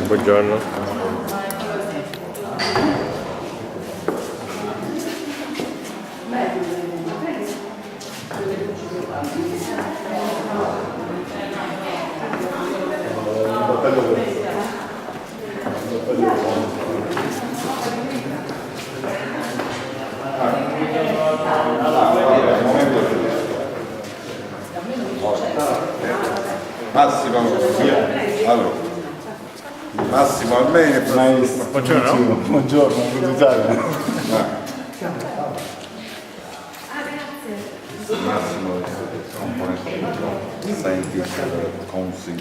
Buongiorno. Massimo, allora, Massimo Almene, buongiorno. Buongiorno, d'Italia. Massimo scientific council.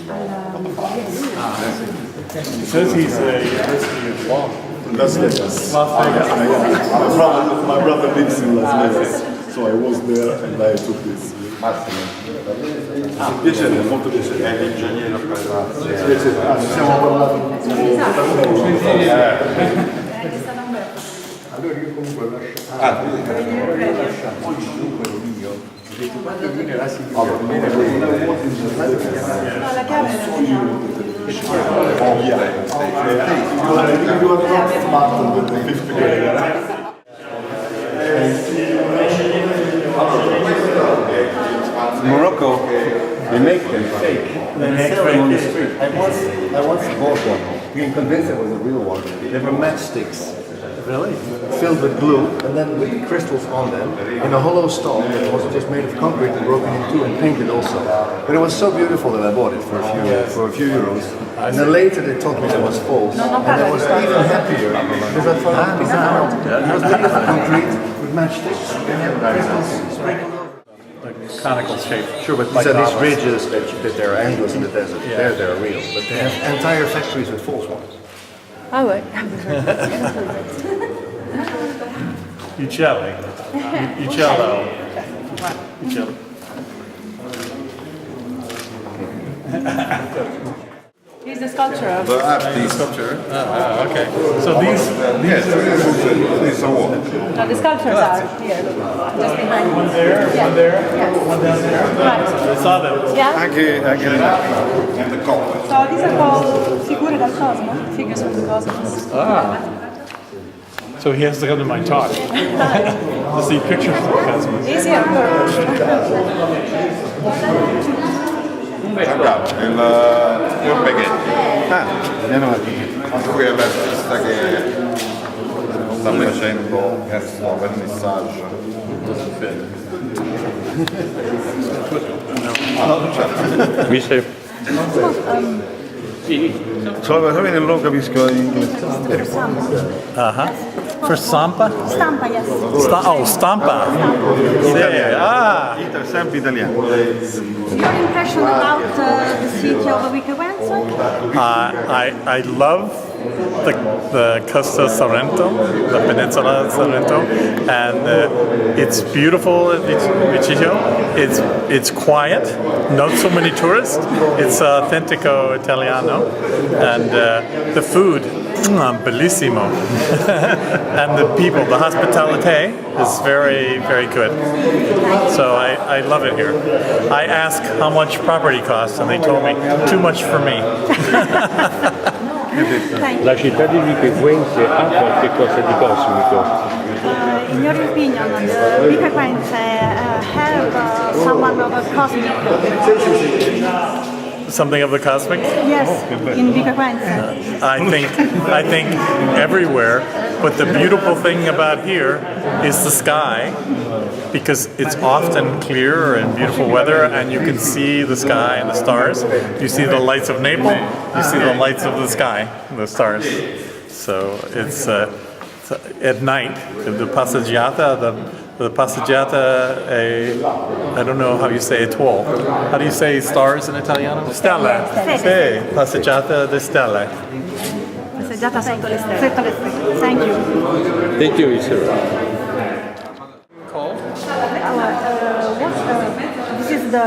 He says he's a university of law. Las Vegas. My brother lives in Las Vegas, so I was there and I took this. Massimo. Piacere, molto piacere. È l'ingegnere operato. Piacere, ci siamo parlati. Allora io comunque lascio oggi dunque lo mio. Quando viene la signora, la chiave Morocco, they make them fake. They sell them on the street. I once bought one. You can convince it was a real one. They were matchsticks. Really? Filled with glue and then with the crystals on them in a hollow stalk that was just made of concrete and broken in two and painted also. But it was so beautiful that I bought it for a few euros. And then later they told me it was false. And I was even happier because I thought it was made of concrete with matchsticks. Crystals sprinkled over. Conical shape. Sure, but these are these ridges that they're endless in the desert. Yeah. They're real, but they have entire factories with false ones. Ah ouais. Uccelli. Uccello. Uccello. He's the sculptor of. The artist. Sculpture. Okay. So these Yes, these are what? No, the sculptures are here, just behind. one there, Yeah. one there, Yes. one down there. Right. I saw them. Yeah. Anche and the copper. So these are called figure dal cosmo, figures of the cosmos. Ah. So he has to come to my talk to see pictures of the cosmos. Easy approach. Giancarlo, il Beghelli. Anche qui è l'artista che sta facendo questo vernissaggio. Mi sei. Solamente non lo capisco in inglese. For Sampa? Stampa, yes. Stampa. Sì. Ah. Sempre italiano. Your impression about the city of Equense? I love the Costa Sorrento, the peninsula of Sorrento, and it's beautiful at Vico. It's quiet, not so many tourists. It's autentico Italiano, and the food, bellissimo, and the people, the hospitality is very, very good. So I love it here. I asked how much property costs, and they told me too much for me. La città di Vico Equense ha qualche cosa di cosmico? In your opinion, the Vico Equense have someone of a cosmic? Something of the cosmic? Yes, in Vico Equense. I think everywhere, but the beautiful thing about here is the sky, because it's often clear and beautiful weather, and you can see the sky and the stars. You see the lights of Naples, you see the lights of the sky, the stars. So it's at night, the passeggiata, the passeggiata I don't know how you say étoile. How do you say stars in Italiano? Stella. Sì, passeggiata di stelle. Passeggiata sotto le stelle. Thank you. Thank you, sir. This is the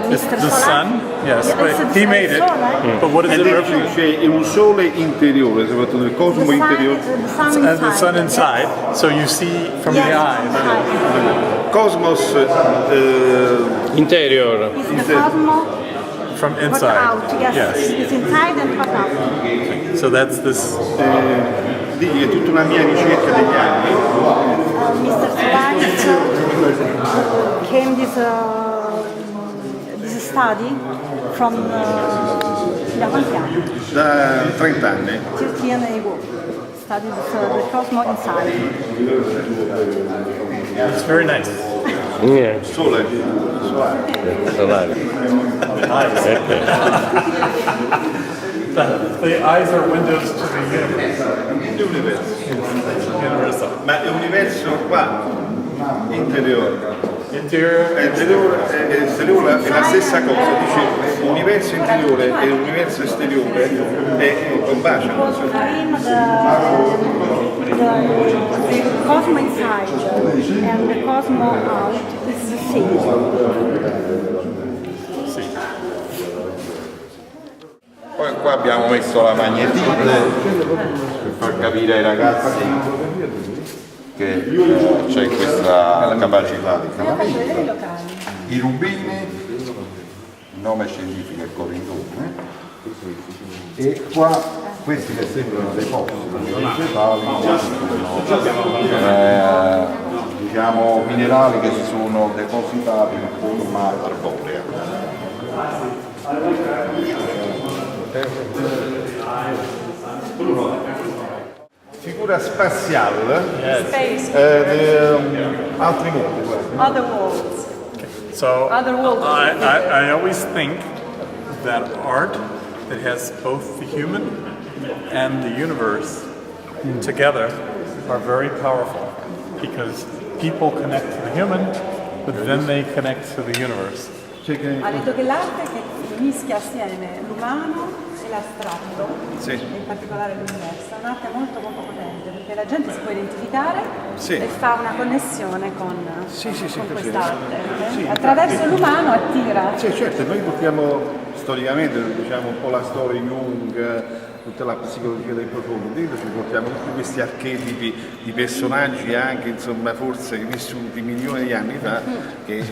It's Mr. the Solaris. sun. Yes, Yeah, but it's he a made it. sole. But what does E it dentro represent? c'è un sole interiore, soprattutto nel cosmo interiore. The sun And the sun inside. inside, so you see from Yes, the eye. inside. Cosmos Interior. It's the cosmos From what inside. out. Yes. It's inside and what out. So that's this. digli, è tutta una mia ricerca degli anni. Mr. Solaris came this study from da quanti anni? Da 30 anni. 30 years ago. Studied the cosmos inside. It's very nice. Yeah. Sole. Solaris. The eyes are windows to the universe. L'universo. Ma l'universo qua, interiore. Interior. Esteriore e esteriore è la stessa cosa, dice l'universo interiore e l'universo esteriore combaciano. The cosmos inside and the cosmos out is the same. Poi qua abbiamo messo la magnetite per far capire ai ragazzi che c'è questa capacità di camamento. I rubini, il nome scientifico è corridone, e qua questi che sembrano dei fossili vegetali sono diciamo minerali che si sono depositati in forma arborea. Figura spaziale Space, altri mondi. other worlds. So Other worlds. I always think that art that has both the human and the universe together are very powerful because people connect to the human, but then they connect to the universe. Ha detto che l'arte che mischia assieme l'umano e l'astratto, Sì. e in particolare l'universo, è un'arte molto molto potente perché la gente si può identificare Sì. e fa una connessione con perfetto. quest'arte. Sì, Attraverso l'umano attira. Sì, certo, noi portiamo storicamente, diciamo un po' la storia di Jung, tutta la psicologia del profondo, dentro ci portiamo tutti questi archetipi di personaggi anche, insomma, forse vissuti milioni di anni fa, che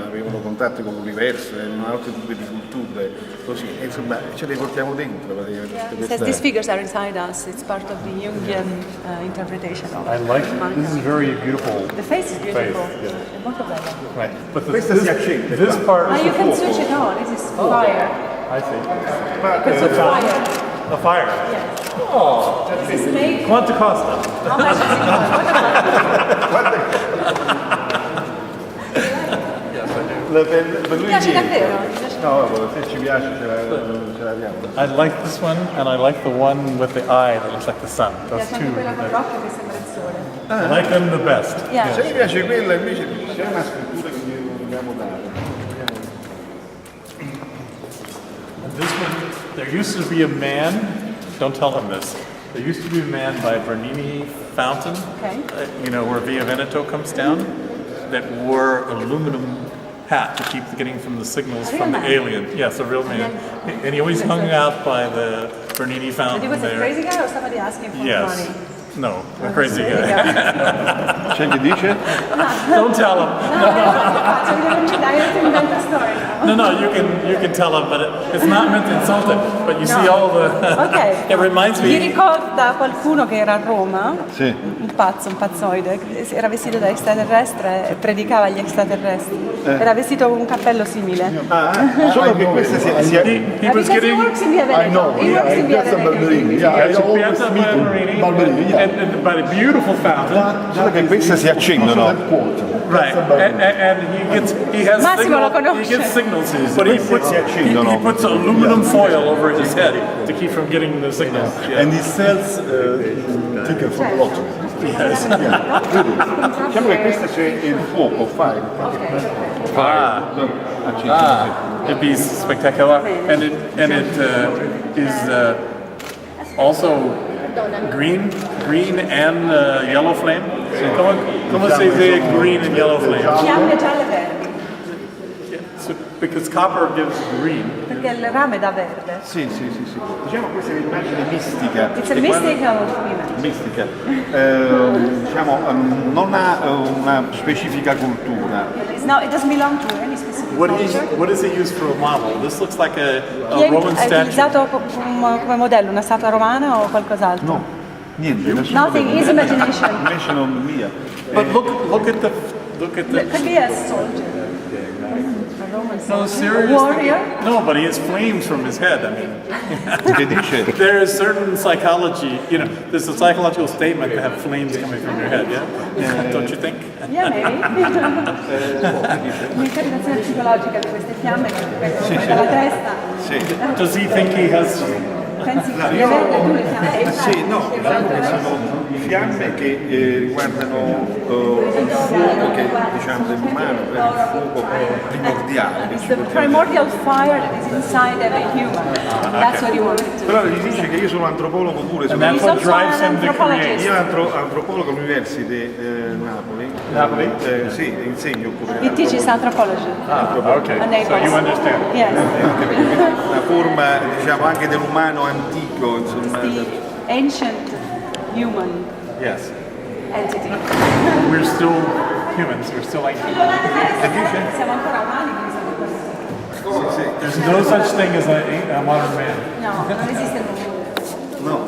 avevano contatto con l'universo e un altro tipo di culture, così, e, insomma, ce le portiamo dentro praticamente. He says these figures are inside us. It's part of the Jungian interpretation of I like this is very beautiful. The face is beautiful. Face, yeah. È molto bello. Right. But Questa si accende this qua. part You can switch it on. This is fire. I see. It's a fire. A fire. Yes. Oh, This is made. quanto costa? How much is it? Per lui Piace niente. davvero? No, se ci piace ce l'abbiamo. I like this one, and I like the one with the eye that looks like the sun. Those Piace anche two. quella con l'occhio che sembra il sole. I like them the best. Yeah. Se mi piace quella invece c'è una scrittura che gli dobbiamo dare. And this one, there used to be a man, don't tell him this, there used to be a man by Bernini Fountain, Okay. you know, where Via Veneto comes down, that wore aluminum hat to keep getting from the signals A real from the man? alien. Yes, a real man. And he always hung out by the Bernini But Fountain he was a there. crazy guy or somebody asking for Yes. money? No, a crazy guy. C'è chi dice? Don't tell him. No, No, you can tell him, but it's not meant to insult him. But you see all the. Ok. It reminds Mi me. ricorda qualcuno che era a Roma, Sì. un pazzoide, era vestito da extraterrestre e predicava agli extraterrestri. Era vestito con un cappello simile. Solo che questa si He was Because he getting. works in Via Veneto. He works in Via Veneto. Yeah, I always Piazza meet him. Barberini, Barberini, yeah. and by a beautiful fountain. Solo che queste si accendono. Right, and he has Massimo lo he conosce. gets signals, but he puts aluminum foil over his head to keep from getting the signals. And he sells tickets for the lottery. Yes. Diciamo che questo c'è il fuoco, fire. It'd be spectacular, and it is also green and yellow flame. Come si dice green and yellow flame? Fiamme gialle e verdi, So, because copper gives green. perché il rame dà verde. Sì. Diciamo questa è un'immagine mistica. It's a mystical women. Mistica. Diciamo, non ha una specifica cultura. It doesn't belong to any specific culture. What is it used for a model? This looks like a Roman È statue. utilizzato come modello una statua romana o qualcos'altro? No, niente. Nothing, is imagination. Invece non mia. But look at the Could be a soldier. A Roman no, soldier. seriously. Warrior. No, but he has flames from his head. I mean, Che dice? there is certain psychology. You know, there's a psychological statement to have flames coming from your head. Yeah, don't you think? Yeah, maybe. Un'interpretazione psicologica di queste fiamme che vengono dalla testa. Sì. Does he think he has? Pensi che sia verde tu le fiamme? Sì, no, diciamo che sono fiamme che riguardano il fuoco che diciamo dell'umano, il fuoco primordiale. It's the primordial fire that is inside every human. That's what he wanted to. Però gli dice che io sono antropologo pure, And that's what drives him to create. io antropologo all'Università di Napoli. Napoli? Sì, insegno pure. He teaches anthropology. Okay, so you understand. Yes. Una forma diciamo anche dell'umano antico, insomma. The ancient human Yes, entity. we're still humans. We're still like Che dice? Siamo ancora umani, quindi siamo Sì. there's no such thing as a modern man. No, non esiste il mondo. No.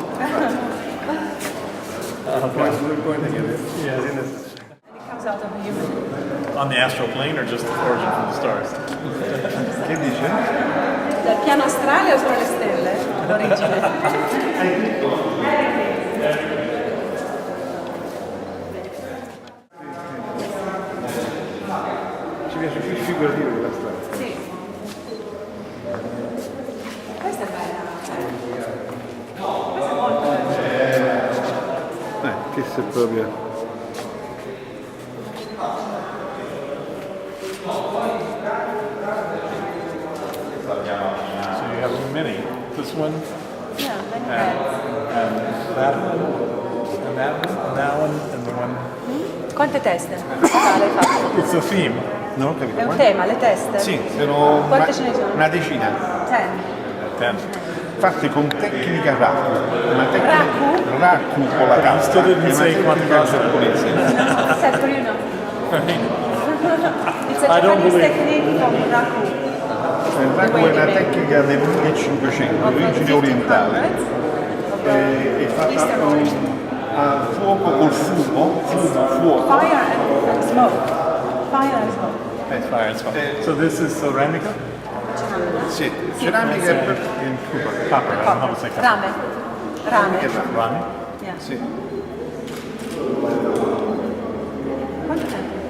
It comes out of a human. On the astral plane or just the origin from the stars? Che dice? Dal piano astrale o tra le stelle? L'origine. Ci piace più figurativo che la storia. Sì. Questa è bella. Questa è molto bella. Questo è proprio. So you have many. This one, Yeah, many beds. and that one, and that one, and that one, and the one. Quante teste? Totale, hai fatto? It's a theme. Non ho capito. È un tema, le teste? Sì, sono Quante ce ne sono? una decina. 10. Ten. Fatte con tecnica raku. Una tecnica Raku? raku con la carta. still didn't È una say quanti tecnica costano. giapponese. Except for you know. It's a I don't Japanese believe- technique called raku. Il raku è una tecnica del 1500, Of the origine orientale. 1500s. È fatta Eastern origin. a fuoco col fumo, fuoco. Fire and smoke. Fire and smoke. Fire and smoke. So this is ceramica? Sì, ceramica è per Copper. I don't know how to say copper. Rame. Rame. Rami? Yeah. sì. Quanto tempo?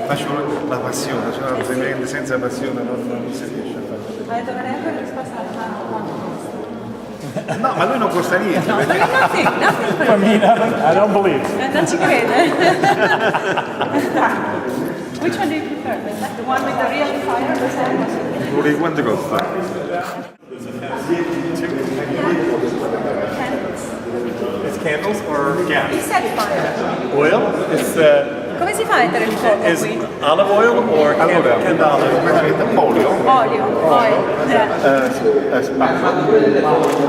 Faccio la passione, cioè altrimenti senza passione non si riesce a fare. Dovrei avere risposta alla mano quanto costa. No, ma lui non costa niente, No, perché nothing For me, I don't believe. Non ci crede. Which one do you prefer? The one with the real fire, the same? vorrei quanto costa? It's candles or He gas? said fire. Oil? It's Come si fa a mettere il fuoco is qui? olive oil or Allora, candle? olio, Olio, oil, yeah. spazio,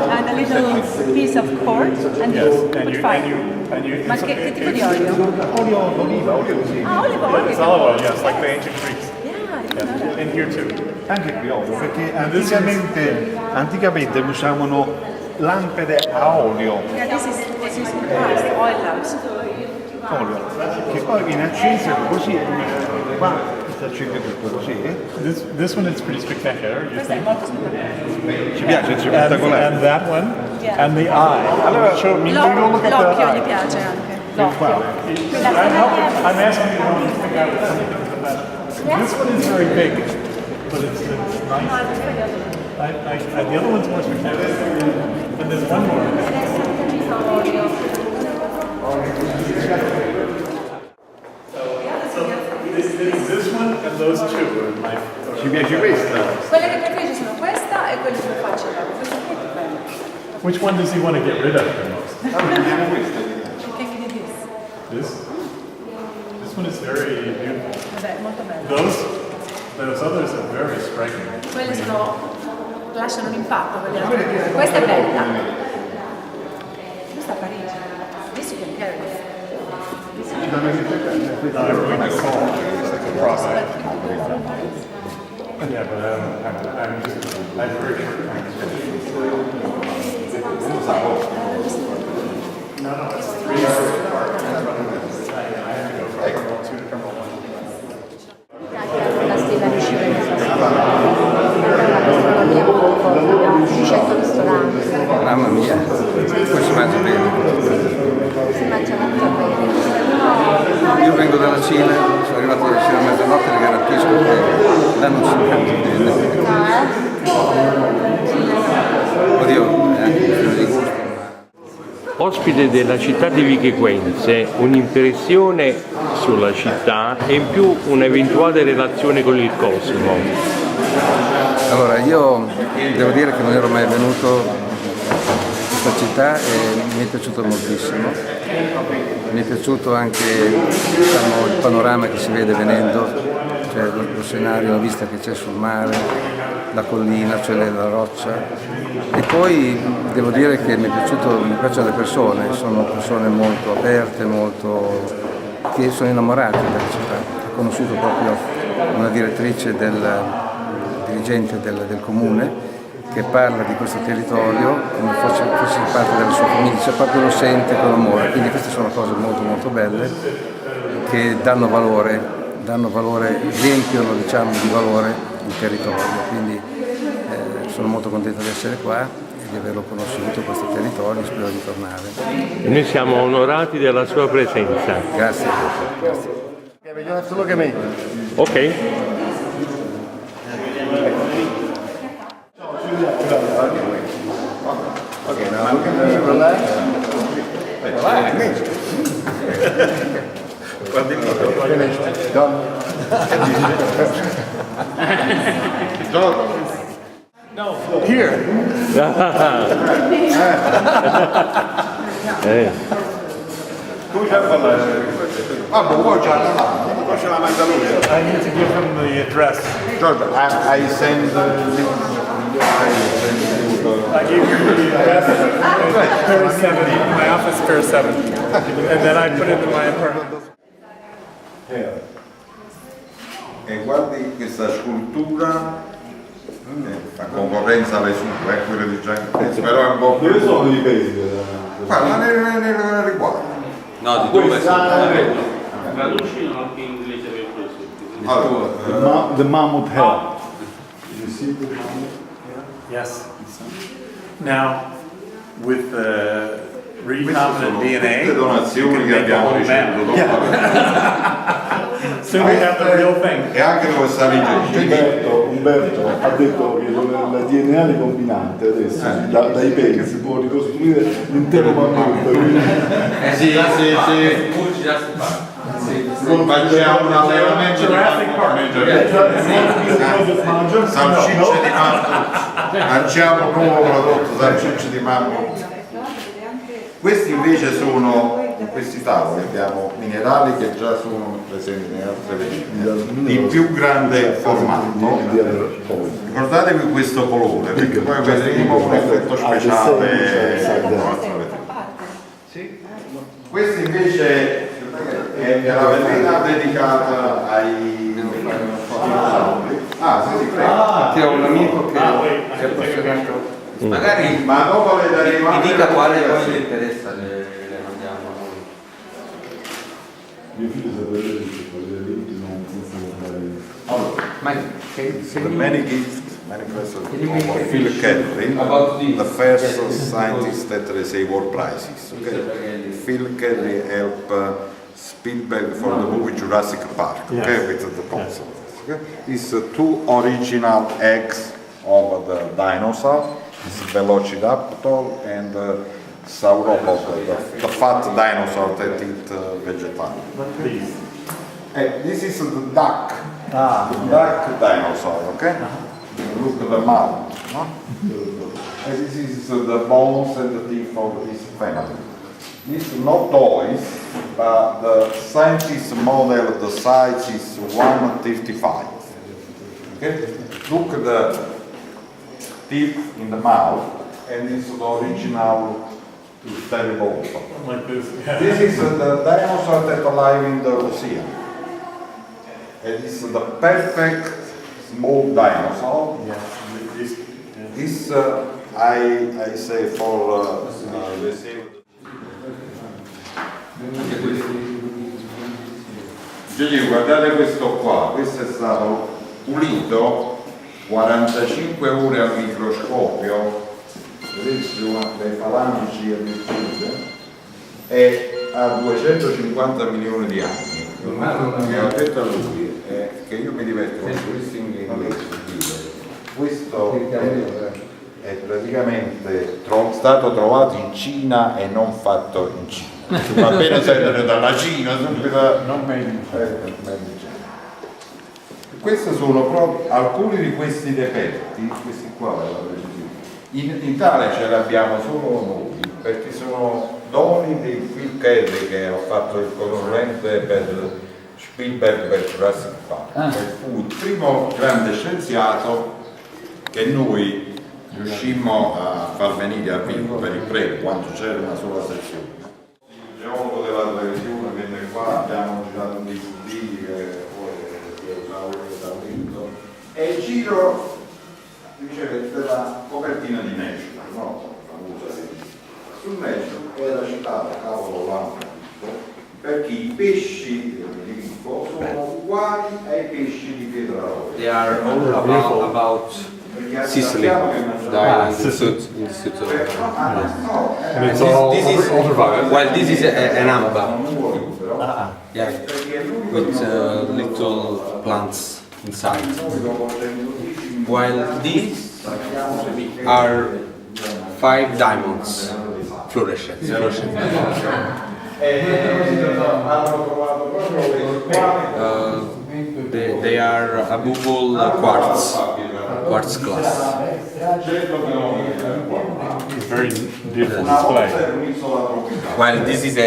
And a little piece of cord and Yes, you and put you fire. Ma che tipo di olio? olio d'oliva, olio così. Ah, olive oil. It's olive oil, yes, like the ancient Greeks. Yeah, I didn't know that. In here too. Anche qui olio, perché anticamente usavano lampade a olio, Yeah, this is past, oil lamps. che poi viene acceso così, qua si accende tutto così. This one is pretty spectacular. You Questo è think? molto spettacolare. Ci piace, è spettacolare. And that one, Yeah. and the eye. Allora, Show me. Take a look at L'occhio the gli eye. piace anche. L'occhio. I'm asking you to pick out something from that. This one is very big, but it's nice. The other one's more spectacular. And there's one more. those two are my. Ci piace questa? Quelle che preferisci sono questa e quelle che faccio. Questa qui è più bella. Which one does he want to get rid of the most? Vediamo questa. Che ne dici? This one is very beautiful. Vabbè, molto bella. Those others are very striking. Quelle lasciano un impatto. Questa è bella. Questa è a Parigi. This you can carry. Yeah, but I'm very short. La stella di Cile, abbiamo 100 ristoranti, Mamma mia, poi si mangia bene. si mangia molto bene. Io vengo dalla Cina, sono arrivato dalla Cina a mezzanotte e le garantisco che là non si mangia bene. Oddio, è anche questione di gusto. Ospite della città di Vico Equense, un'impressione sulla città e in più un'eventuale relazione con il cosmo. Allora, io devo dire che non ero mai venuto in questa città e mi è piaciuto moltissimo. Mi è piaciuto anche il panorama che si vede venendo, cioè lo scenario, la vista che c'è sul mare, la collina, cioè la roccia. E poi devo dire che mi piacciono le persone, sono persone molto aperte, che sono innamorate della città. Ho conosciuto proprio una direttrice dirigente del comune che parla di questo territorio come fosse parte della sua famiglia, cioè proprio lo sente con amore, quindi queste sono cose molto molto belle che danno valore, riempiono di valore il territorio, quindi sono molto contento di essere qua e di averlo conosciuto questo territorio, spero di tornare. E noi siamo onorati della sua presenza. Grazie. Okay, you have to look at me. Ok. Okay, now look at me, relax. Finished, done. No, here. Poi ce la manda lui. I need to give him the address. Giorgio, I send I gave you the address, Pier 7, my office, Pier 7. And then I put it in my apartment. E guardi questa scultura, fa concorrenza alle sue, quelle di Giancarlo, però è un po' più... Dove sono i pesi? Guarda, ne riguarda. No, di dove sono? Traducino anche in inglese per questo. Allora, The mammoth head. You see the mammoth? Yes. Now, with the recombinant DNA, tutte donazioni che abbiamo ricevuto dopo. soon we have the real thing. E anche dove sta Umberto ha detto che con il DNA recombinante adesso dai peli si può ricostruire l'intero mammut. Sì. Facciamo un allevamento di salsicce di mammut, lanciamo un nuovo prodotto, salsicce di mammut. Questi invece sono, in questi tavoli abbiamo minerali che già sono presenti nelle altre vendite, in più grande formato. Ricordatevi questo colore, perché poi vedremo un effetto speciale. Questo invece è la vetrina dedicata ai dinosauri. Sì, prego. Che ho un amico che è appassionato. Magari Ma dopo le daremo mi anche dica la quale poi le fotografia. interessa, le mandiamo a noi. Mio figlio sapeva che quelle lenti non funzionano. Ma The many gifts manifested of Phil Kelly, the first scientist that receive all prizes. Okay? Phil Kelly helped Spielberg for the movie Jurassic Park, okay, with the concept. Okay? It's two original eggs of the dinosaur, it's Velociraptor and Sauropod, the fat dinosaur that eat vegetarian. This is the duck Black dinosaur, okay? Look at the mouth, no? And this is the bones and the teeth of this family. These are not toys, but the scientist model of the size is 135. Okay? Look at the teeth in the mouth, and this is the original terrible. Like this. Yeah. This is the dinosaur that alive in the museum. And this is the perfect small dinosaur. Yes. This I say for the same. Guardate questo qua, questo è stato pulito 45 ore al microscopio, vedete ci sono dei falangi addirittura, e ha 250 milioni di anni. Che ho detto a lui che io mi diverto con questo in inglese. Questo è praticamente stato trovato in Cina e non fatto in Cina. Va bene sempre dalla Cina, sempre non meglio. Questi sono proprio alcuni di questi reperti, questi qua in Italia ce li abbiamo solo noi, perché sono doni di Phil Kelly che ha fatto il concorrente per Spielberg per Jurassic Park. Fu il primo grande scienziato che noi riuscimmo a far venire a Vico per il premio quando c'era una sola sezione. Il geologo della televisione venne qua, abbiamo girato un DVD che poi si è usato e il giro riceve della copertina di Nature, no? Famosa sul Nature era citato cavolo Lampo perché i pesci di Vico sono uguali ai pesci di Pietro. They are all about Sicily. In the suit of well, this is an amba. Yeah, with little plants inside. While these are 5 diamonds fluorescent. They are above all quartz glass. Very beautiful display. While this is a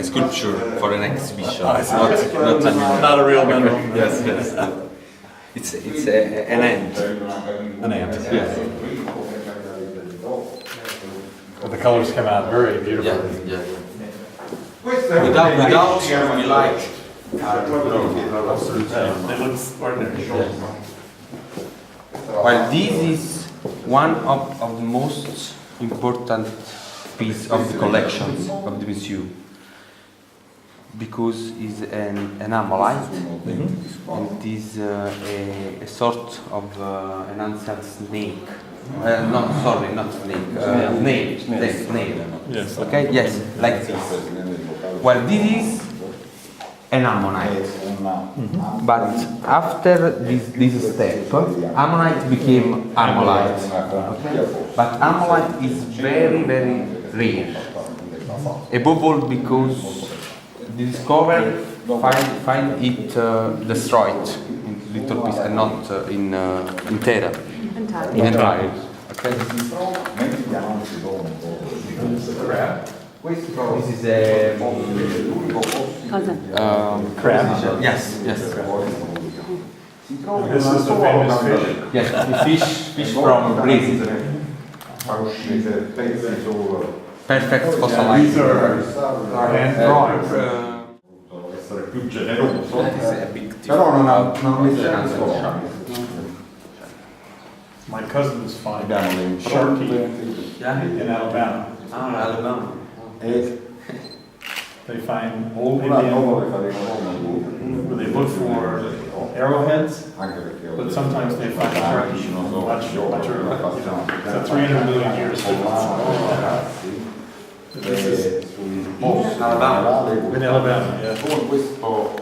sculpture for an exhibition, not a real mineral. Yes, yes. It's an ant. An ant. Yes. But the colors come out very beautifully. Yeah. Without UV light. They look ordinary. While this is one of the most important piece of the collection of the museum, because it's an ammonite, and it is a sort of an ancient snake. Not snake. Snail. Yes. Okay. Yes, like this. Well, this is an ammonite. But after this step, ammonite became ammonite. Okay? But ammonite is very, very rare. Above all because the discoverer find it destroyed in little pieces and not in entire. Entire. Okay. This is a Crab. Yes. This is the famous fish. Yes, fish from Brazil. Perfect fossilized. These are hand drawings. Essere più generoso, Però non My cousins find abbiamo le shark impronte teeth in Alabama. Alabama. e They find old una Indian dopo le faremo where they look for arrowheads, anche perché but sometimes they find shark teeth much earlier. It's a 300 million years difference. This is Alabama. in Alabama, yeah. come questo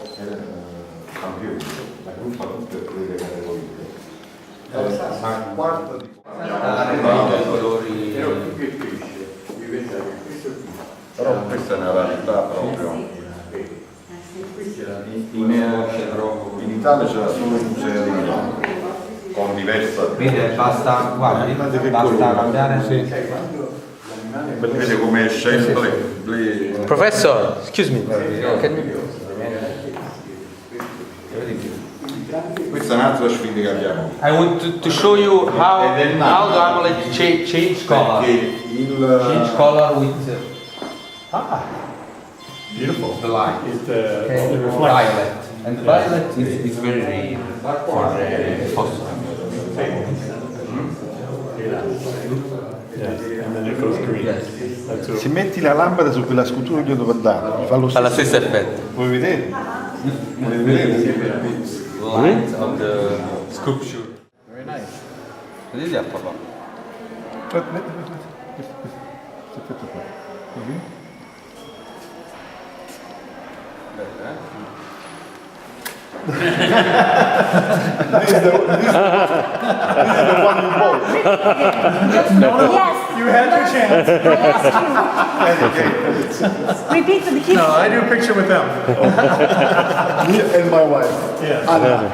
campione la gruppa tutte e 3 le categorie ma quarta di però questa è una rarità proprio in d'Italia c'era solo il museo di Milano, con diversa... Vede, basta, guarda, basta cambiare. Vede come è scelto le... Professor, excuse me. Questa è un'altra sfida che abbiamo. I want to show you how the amulet change color. Change color with Beautiful. the light. It reflects. Violet. And violet is very rare for phosphor. Yes, and then it goes green. That's Se metti la lampada su quella scultura che io devo andare, fa lo Fa lo stesso. stesso effetto. Vuoi vedere? Vuoi vedere? Light of the sculpture. Very nice. Vedi a papà. Aspetta qua. This is the one you bought. Yes, You had your chance. I asked you. Repeat the key. No, I do a picture with them. Me and my wife. Yeah. Anna.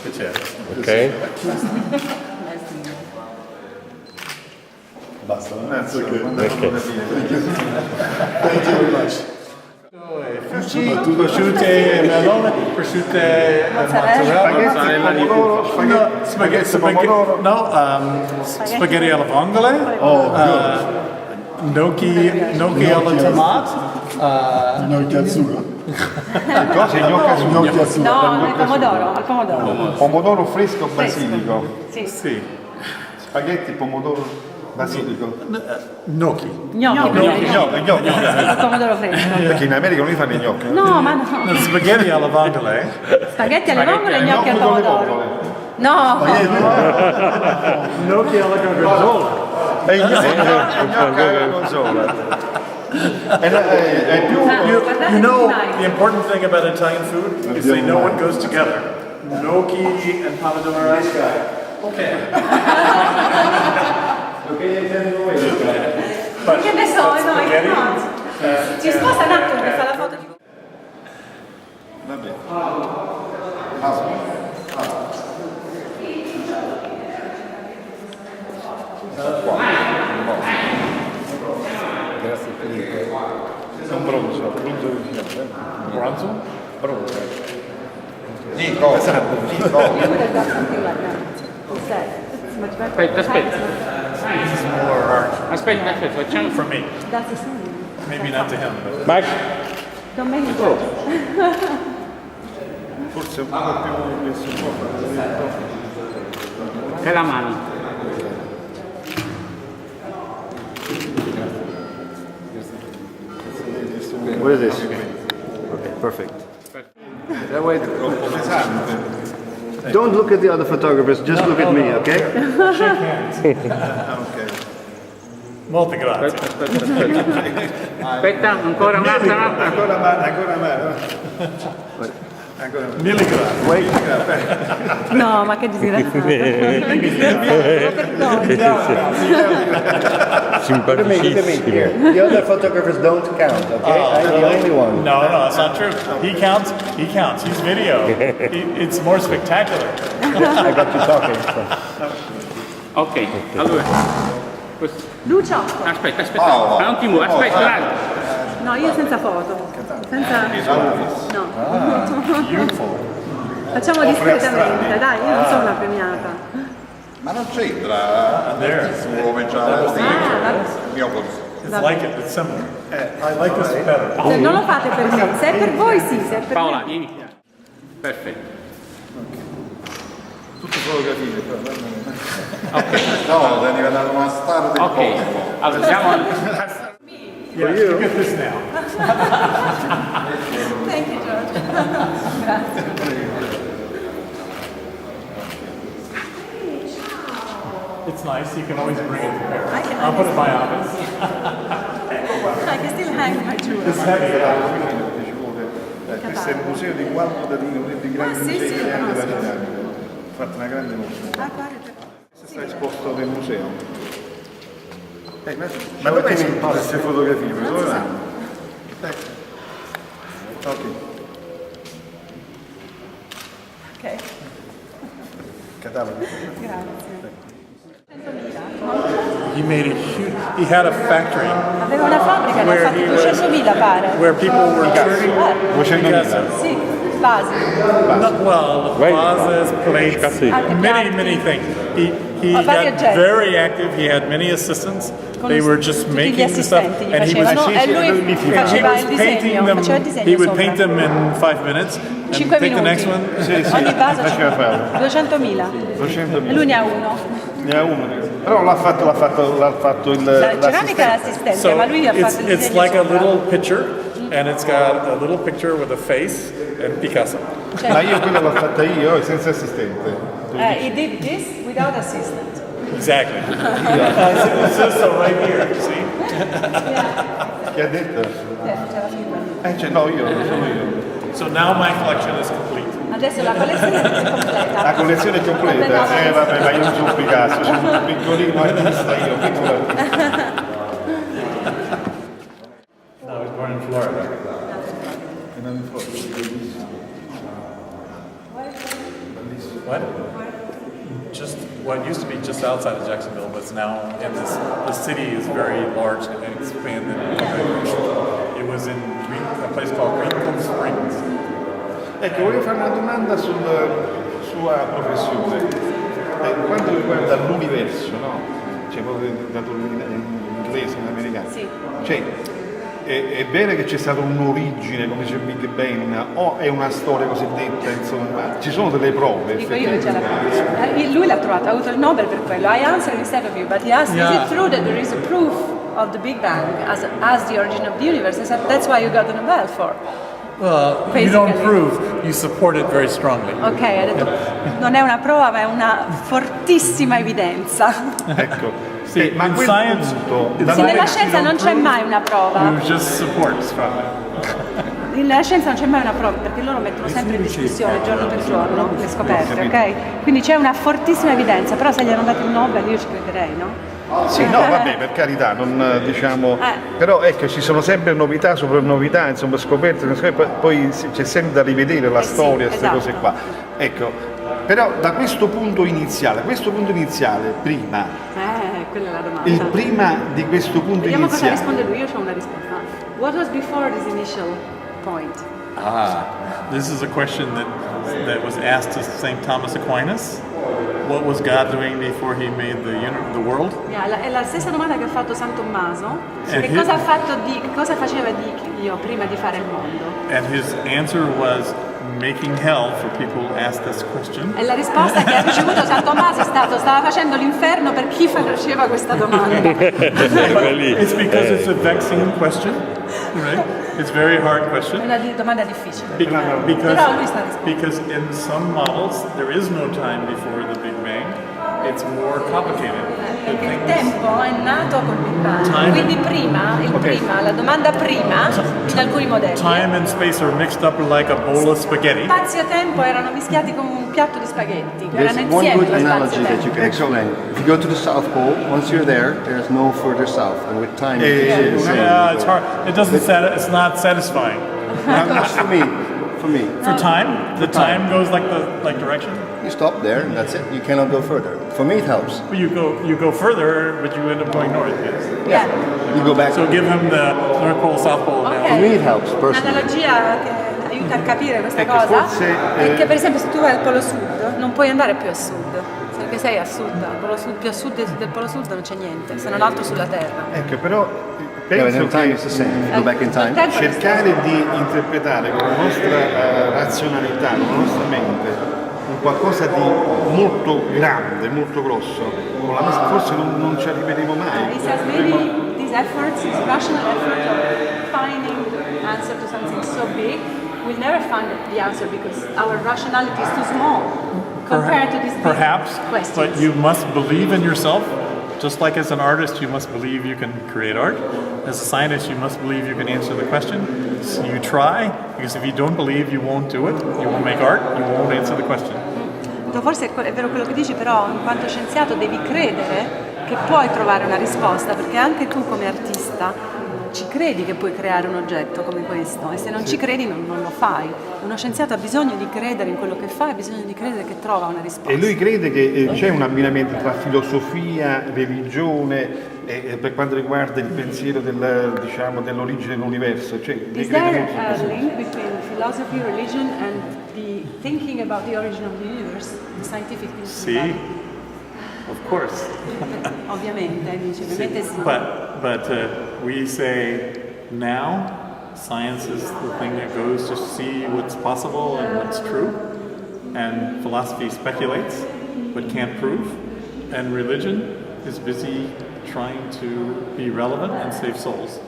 Good chat. Ok. Basta, no? Grazie. Thank you very much. Prosciutte melone, prosciutte mozzarella di bufala. No, spaghetti alla vongole, gnocchi alla tomate. Gnocchi al sugo. Cosa? Gnocchi al sugo. No, al pomodoro. Pomodoro fresco basilico. Sì. Spaghetti, pomodoro basilico. Gnocchi. Gnocchi. Gnocchi. Pomodoro fresco. Perché in America non li fanno i gnocchi. No, ma no. Spaghetti alla vongole. Spaghetti alle vongole e gnocchi al pomodoro. No. Gnocchi alla gorgonzola. E i gnocchi alla gorgonzola. È più... You know, the important thing about Italian food is they know what goes together. Gnocchi and pomodoro. Okay. Che ne so, ci sposta un attimo per fare la foto di... Vabbè. Grazie Filippo. È un bronzo. Bronzo? Bronzo. Dico. Aspetta, facciamo For me. That's the same. Maybe not to him, but... Mike. Don't make me judge. Forse un po' più messo un po'. che la mano. What is this? Okay, perfect. That way. Don't look at the other photographers, just look at me, okay? Molte grazie. Aspetta, ancora un'altra. Mille grazie. No, ma che disgraziato. Simpaticissimo. The other photographers don't count, okay? I'm the only one. No, that's not true. He counts. He's video. It's more spectacular. I got you talking. So. Ok, allora. Lucio. Aspetta, non ti muovi, aspetta un attimo. No, io senza foto. Senza... No. Facciamo discretamente, dai, io non sono una premiata. Ma non c'entra, come già il mio corso. It's like it. It's similar. I like this better. Se non lo fate per me, se è per voi sì, se è per Paola, me. vieni. Perfetto. Tutte fotografie. Ok. No, è diventato una star del Ok, allora andiamo al... Yeah, look at this now. Thank you, George. Grazie. It's nice. You can always bring it to Paris. I can I'll put it in my office. I can still hang my jewelry. It's heavy. Questo è il museo di Gualdo da Dino, uno dei grandi sì, musei sì, italiani lo della conosco. Italia. Ho fatto una grande mostra. Ah, guarda. Questo sta esposto nel museo. Ma dove sono queste fotografie? Dove vanno? Ok. Grazie, Talo. He made a huge. He had a factory Aveva una fabbrica, ne ha fatti 200.000 pare. where people were turning 200.000. Sì, basi. well, vases, plates, many things. He varie got gente. very active. He had many assistants. They were just tutti gli making the stuff, assistenti gli and he was, facevano, e lui faceva il painting disegno, them. faceva il disegno He would sopra. paint them in 5 minutes. And 5 take the next minuti. one. Sì, sì, Ogni vaso faceva fare. 200.000. 200.000. E lui ne ha uno. Ne ha uno. Però l'ha fatto il... La ceramica è l'assistente, So ma lui ha fatto il it's disegno like a sopra. little picture, and it's got a little picture with a face and Picasso. Ma io quella l'ho fatta io, senza assistente. He did this without assistant. Exactly. It says so right here. See? Chi ha detto? C'è la firma. No, io, sono io. So now my collection is complete. Adesso la collezione è completa. La collezione è completa? Vabbè, ma io non sono Picasso, sono un piccolino artista, io, piccolo artista. No, I was born in Florida. What? Just what used to be just outside of Jacksonville, but it's now in this. The city is very large and expanded. It was in a place called Green Springs. Ecco, volevo fare una domanda sulla sua professione. Quanto riguarda l'universo, no? Cioè, proprio dato in inglese, in americano. Sì. Cioè, è vero che c'è stata un'origine, come dice il Big Bang, o è una storia cosiddetta, insomma, ci sono delle prove? Dico io che ce l'ho. Lui l'ha trovato, ha avuto il Nobel per quello. I answered instead of you, but he asked, is it true that there is a proof of the Big Bang as the origin of the universe? I said, that's why you got the Nobel for. Well, you don't prove, you support it very strongly. Ok, ha detto, non è una prova, ma è una fortissima evidenza. Ecco. See, ma in quel science, punto, Sì, nella scienza non c'è mai una prova. you just support strongly. Nella scienza non c'è mai una prova, perché loro mettono sempre in discussione giorno per giorno le scoperte, ok? Quindi c'è una fortissima evidenza, però se gli hanno dato il Nobel io ci crederei, no? Sì, no, vabbè, per carità, non diciamo. Però ecco, ci sono sempre novità sopra novità, insomma, scoperte, poi c'è sempre da rivedere la storia, queste esatto. cose qua. Ecco, però da questo punto iniziale, prima, quella è la domanda. il prima di questo punto Vediamo cosa iniziale. risponde lui, io ho una risposta. What was before this initial point? This is a question that was asked to St. Thomas Aquinas. What was God doing before he made the world? È la stessa domanda che ha fatto San Tommaso. Che cosa faceva Dio prima di fare il mondo? And his answer was making hell for people who asked this question. E la risposta che ha ricevuto San Tommaso è stava facendo l'inferno per chi faceva questa domanda. It's because it's a vexing question, right? It's a very hard question. È una domanda difficile. Because Però lui sta rispondendo. because in some models there is no time before the Big Bang. It's more complicated. Perché il tempo è nato col Big Bang. Quindi la domanda prima in alcuni modelli. Time and space are mixed up like a bowl of spaghetti. Spazio e tempo erano mischiati come un piatto di spaghetti. There's Erano one insieme good lo analogy spazio e that you tempo. can explain. If you go to the South Pole, once you're there, there's no further south, and with time, Yeah, it's hard. It doesn't. It's not satisfying. for me. For time, the time goes like direction. You stop there, and that's it. You cannot go further. For me, it helps. Well, you go further, but you end up going north. Yes. Yeah. You go back. So give him the North Pole, South Pole. Ok. For me, it helps personally. Un'analogia che aiuta a capire questa Ecco, cosa forse, è che per esempio se tu vai al polo sud non puoi andare più a sud, perché sei a sud, al polo sud, più a sud del polo sud non c'è niente, se non altro sulla terra. Ecco, però Yeah, but penso in time che it's the same. If you go back in time. cercare di interpretare con la nostra razionalità, con la nostra mente, un qualcosa di molto grande, molto grosso, con la nostra, forse non ci arriveremo mai. He says maybe these efforts, these rational efforts of finding answer to something so big, we'll never find the answer because our rationality is too small compared to these big Perhaps, questions. but you must believe in yourself. Just like as an artist, you must believe you can create art. As a scientist, you must believe you can answer the question. So you try, because if you don't believe, you won't do it. You won't make art. You won't answer the question. Forse è vero quello che dici, però in quanto scienziato devi credere che puoi trovare una risposta, perché anche tu come artista ci credi che puoi creare un oggetto come questo, e se non ci credi non lo fai. Uno scienziato ha bisogno di credere in quello che fa, ha bisogno di credere che trova una risposta. E lui crede che c'è un abbinamento tra filosofia, religione, per quanto riguarda il pensiero dell'origine dell'universo. Cioè, Is there a link between philosophy, religion and the thinking about the origin of the universe, the scientific thinking? See, of course. Ovviamente, dice, ovviamente sì. But we say now science is the thing that goes to see what's possible and what's true, and philosophy speculates but can't prove, and religion is busy trying to be relevant and save souls.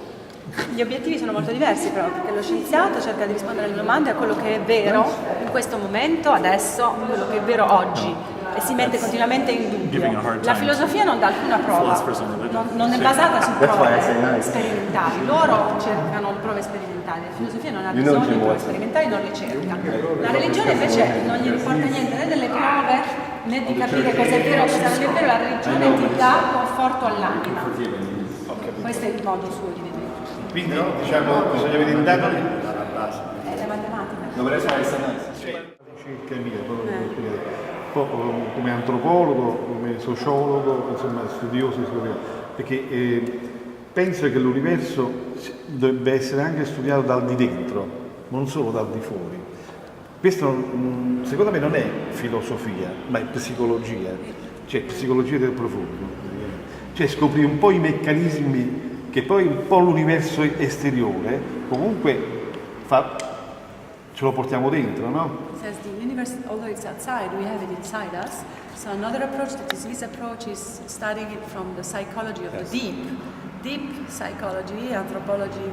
Gli obiettivi sono molto diversi però, perché lo scienziato cerca di rispondere alle domande a quello che è vero in questo momento, adesso, quello che è vero oggi, e si mette continuamente in dubbio. La filosofia non dà alcuna prova, non è basata su prove sperimentali, loro cercano prove sperimentali, la filosofia non ha bisogno di prove sperimentali, non le cerca. La religione invece non gli importa niente né delle prove né di capire cosa è vero o cosa non è vero, la religione ti dà conforto all'anima. Questo è il modo suo di vedere. Quindi diciamo bisogna vedere il dato È la matematica. dovrei essere ricerca mia, come antropologo, come sociologo, insomma studioso, perché penso che l'universo dovrebbe essere anche studiato dal di dentro, non solo dal di fuori. Questo secondo me non è filosofia, ma è psicologia, cioè psicologia del profondo, cioè scoprire un po' i meccanismi che poi un po' l'universo esteriore comunque ce lo portiamo dentro, no? Says the universe, although it's outside, we have it inside us. So another approach that is this approach is studying it from the psychology of the deep psychology, anthropology,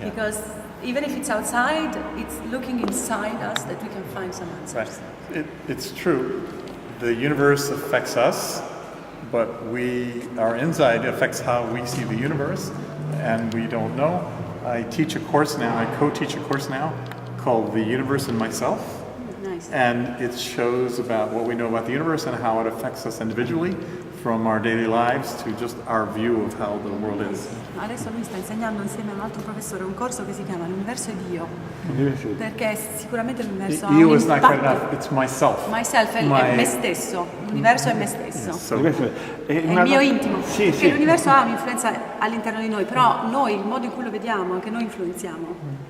because even if it's outside, it's looking inside us that we can find some answers. Right. It's true. The universe affects us, but our inside affects how we see the universe, and we don't know. I teach a course now, I co-teach a course now called The Universe and Myself. Nice. And it shows about what we know about the universe and how it affects us individually, from our daily lives to just our view of how the world is. Adesso lui sta insegnando insieme a un altro professore un corso che si chiama L'universo ed io, perché sicuramente l'universo ha un Io is not quite impatto. enough, it's myself. Myself è me stesso, l'universo è me stesso. È il mio intimo, perché l'universo ha un'influenza all'interno di noi, però noi, il modo in cui lo vediamo, anche noi influenziamo.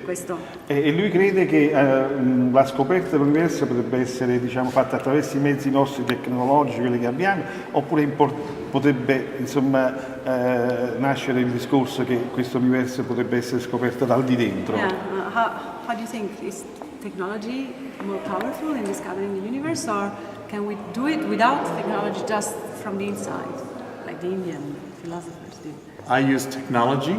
Questo. E lui crede che la scoperta dell'universo potrebbe essere fatta attraverso i mezzi nostri tecnologici, quelli che abbiamo, oppure potrebbe nascere il discorso che questo universo potrebbe essere scoperto dal di dentro. How do you think, is technology more powerful in discovering the universe, or can we do it without technology, just from the inside, like the Indian philosophers do? I use technology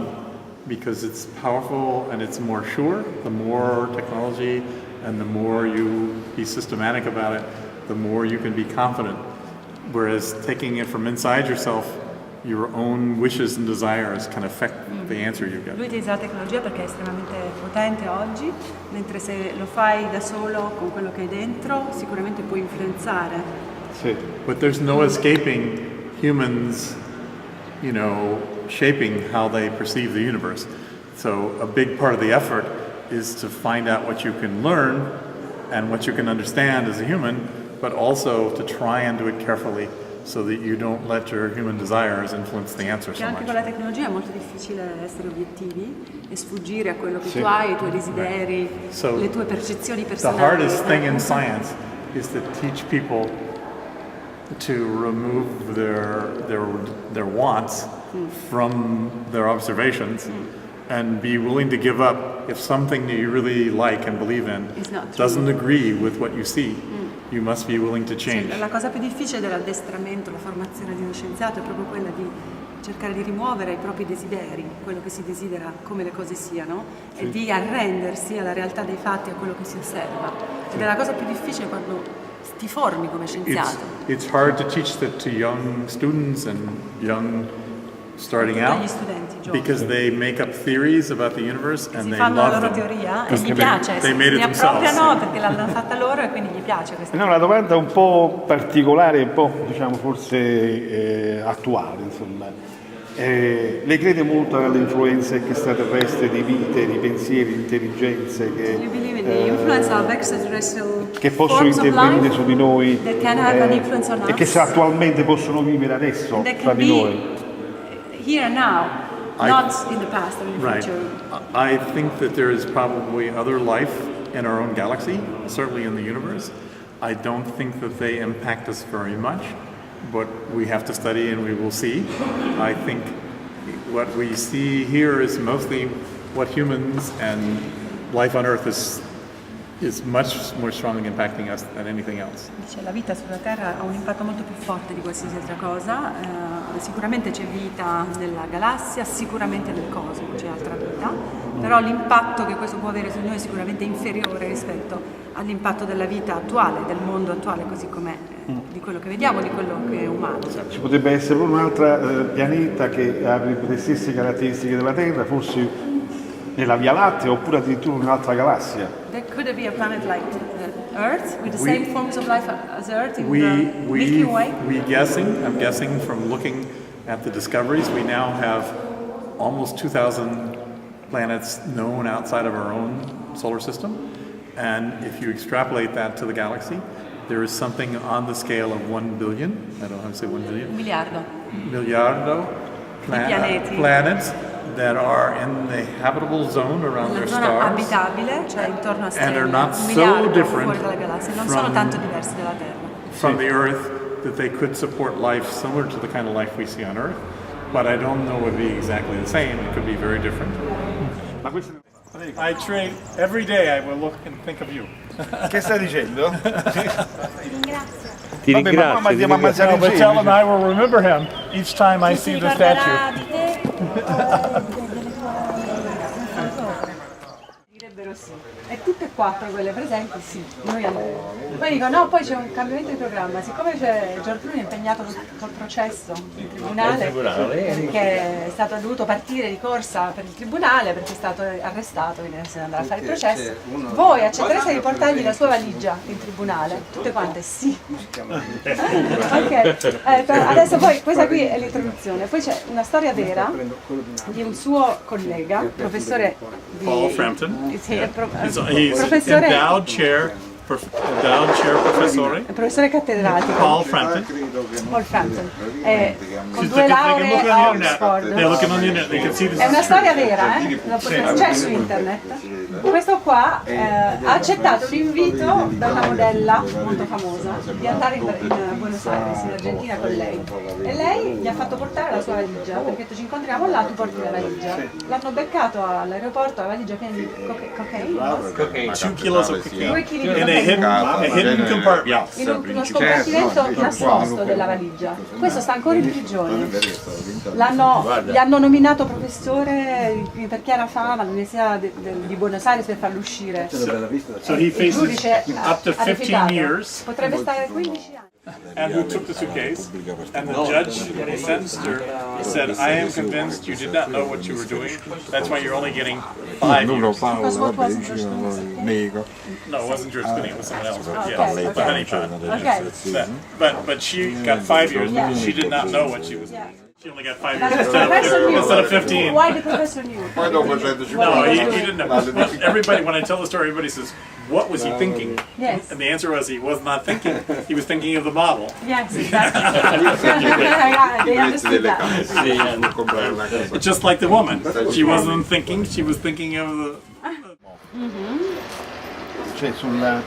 because it's powerful and it's more sure. The more technology and the more you be systematic about it, the more you can be confident. Whereas taking it from inside yourself, your own wishes and desires can affect the answer you get. Lui utilizza la tecnologia perché è estremamente potente oggi, mentre se lo fai da solo con quello che hai dentro, sicuramente puoi influenzare. But there's no escaping humans, shaping how they perceive the universe. So a big part of the effort is to find out what you can learn and what you can understand as a human, but also to try and do it carefully so that you don't let your human desires influence the answer so Anche much. con la tecnologia è molto difficile essere obiettivi e sfuggire a quello che tu hai, i tuoi desideri, le tue percezioni personali. The hardest thing in science is to teach people to remove their wants from their observations and be willing to give up if something that you really like and believe in doesn't agree with what you see. You must be willing to change. La cosa più difficile dell'addestramento, la formazione di uno scienziato è proprio quella di cercare di rimuovere i propri desideri, quello che si desidera, come le cose siano, e di arrendersi alla realtà dei fatti, a quello che si osserva. Ed è la cosa più difficile quando ti formi come scienziato. It's hard to teach that to young students and young starting out because they make up theories about the universe and they fanno la love loro them. teoria e gli piace, They made it ne themselves. appropriano perché l'hanno fatta loro e quindi gli piace questa Una domanda un po' particolare, un po' forse attuale, insomma. Lei crede molto alle influenze extraterrestri di vite, di pensieri, di intelligenze You believe in the influence of extraterrestrial che possono forms of intervenire life su di noi that can have an influence on e che us, attualmente possono vivere adesso that tra can di be noi? here and now, not in the past or in the Right. future. I think that there is probably other life in our own galaxy, certainly in the universe. I don't think that they impact us very much, but we have to study and we will see. I think what we see here is mostly what humans and life on Earth is much more strongly impacting us than anything else. Dice, la vita sulla Terra ha un impatto molto più forte di qualsiasi altra cosa, sicuramente c'è vita nella galassia, sicuramente nel cosmo c'è altra vita, però l'impatto che questo può avere su noi è sicuramente inferiore rispetto all'impatto della vita attuale, del mondo attuale così com'è, di quello che vediamo, di quello che è umano. Ci potrebbe essere proprio un altro pianeta che avrebbe le stesse caratteristiche della Terra, forse nella Via Lattea oppure addirittura in un'altra galassia. There could be a planet like Earth with the same forms of life as Earth in the Milky Way. I'm guessing from looking at the discoveries, we now have almost 2,000 planets known outside of our own solar system. And if you extrapolate that to the galaxy, there is something on the scale of 1 billion, I don't know how to say 1 billion. Un miliardo. Miliardo pianeti. Planets that are in the habitable zone around their Una zona stars. abitabile, cioè intorno a And they're stelle, not un so miliardo different fuori dalla galassia, non sono tanto diversi dalla Terra. from the Earth that they could support life similar to the kind of life we see on Earth, but I don't know it would be exactly the same. It could be very different. I train every day. I will look and think of you. Che stai dicendo? Ti Vabbè, ringrazio. ma andiamo a mangiare No, but insieme. tell him I will remember him each time I see the statue. Di te, direbbero sì. E tutte e quattro quelle presenti sì, noi andremo. Poi dico no, poi c'è un cambiamento di programma, siccome c'è Giorgione impegnato col processo in tribunale, perché è stato dovuto partire di corsa per il tribunale perché è stato arrestato, quindi adesso deve andare a fare il processo, voi accettereste di portargli la sua valigia in tribunale? Tutte quante sì. Ok, adesso poi questa qui è l'introduzione, poi c'è una storia vera di un suo collega, professore di Paul Frampton. Sì, è He's professore, endowed chair professore. professore cattedratico. Paul Frampton. Paul Frampton. Con They due can lauree look a on the internet. They're Oxford. looking on the internet. They can see this. È una storia vera, c'è su internet. Questo qua ha accettato l'invito da una modella molto famosa di andare in Buenos Aires, in Argentina con lei. E lei gli ha fatto portare la sua valigia, perché ha detto ci incontriamo là, tu porti la valigia. L'hanno beccato all'aeroporto, la valigia piena di cocaine. 2 kilos of cocaine 2 chili di in cocaine. a hidden compartment. In uno scompartimento nascosto della valigia. Questo sta ancora in prigione. Gli hanno nominato professore perché era fama all'Università di Buenos Aires per farlo uscire. So he Il faces giudice up to ha 15 rifiutato. years. Potrebbe stare 15 anni. And who took the suitcase? And the judge, when he sentenced her, he said, "I am convinced you did not know what you were doing. That's why you're only getting 5 years." Because what was it? No, it wasn't George Clooney. It was someone else. But Okay, yes, but honeypot. Okay. But she got 5 years because she did not know what she was doing. She only got 5 years instead of 15. Why the professor knew? Poi dopo 150 No, he didn't know. Everybody, when I tell the story, everybody says, "What was he thinking?" Yes. And the answer was, he was not thinking. He was thinking of the model. Yes, exactly. They understood that. per comprare una casa. Just like the woman, she wasn't thinking. She was thinking of the. Cioè sulle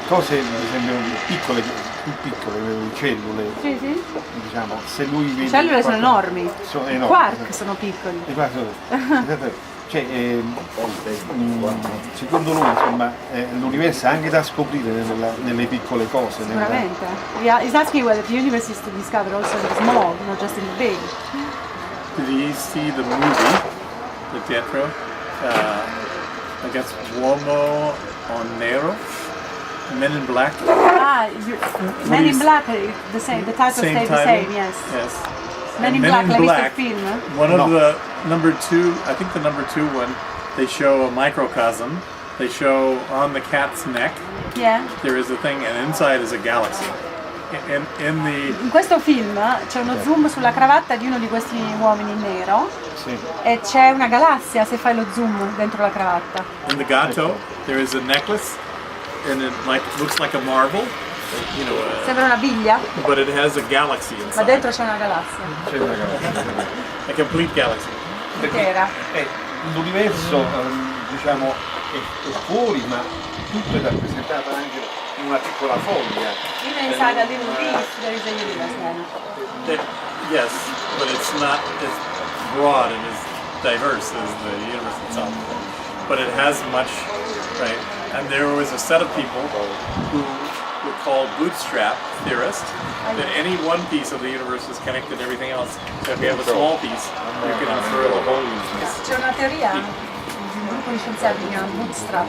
cose ad esempio piccole, più piccole, le cellule, Sì, sì. diciamo, se lui vede... Le cellule sono enormi. I enormi. quark sono piccoli. E qua cioè, secondo lui insomma l'universo è anche da scoprire nelle piccole cose. Sicuramente. Yeah, he's asking whether the universe is to discover also in the small, not just in the big. Did you see the movie, the Pietro? I guess Uomo o Nero, Men in Black. Men in Black, the same. The title stayed the same. Yes. Yes. Men in Men Black, in l'hai visto il Black, film? one of the number 2, I think the number 2 one, they show a microcosm. They show on the cat's neck, Yeah. there is a thing, and inside is a galaxy. In questo film c'è uno zoom sulla cravatta di uno di questi uomini in nero e c'è una galassia se fai lo zoom dentro la cravatta. In the gatto there is a necklace and it looks like a marble. You know, Sembra una biglia, but it has a galaxy ma inside. dentro c'è una galassia. A complete galaxy. Intera. L'universo diciamo è fuori, ma tutto è rappresentato anche in una piccola foglia. Even inside a little piece there is a universe then. Yes, but it's not as broad and as diverse as the universe itself. But it has much, right? And there was a set of people who were called bootstrap theorists, that any one piece of the universe is connected to everything else. So if you have a small piece, you can infer the whole universe. C'è una teoria di un gruppo di scienziati che si chiama bootstrap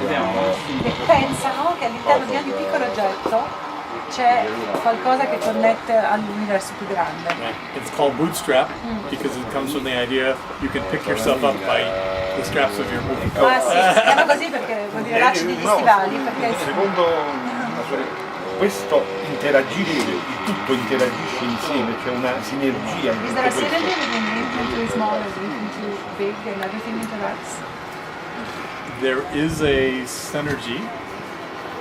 theory, che pensano che all'interno di ogni piccolo oggetto c'è qualcosa che connette all'universo più grande. It's called bootstrap because it comes from the idea you can pick yourself up by the straps of your boot. Ah sì, si chiama così perché vuol dire lacci degli stivali, perché Secondo questo interagire, il tutto interagisce insieme, c'è una sinergia in is tutto there a questo. synergy between infinitely small and infinitely big and everything interacts? There is a synergy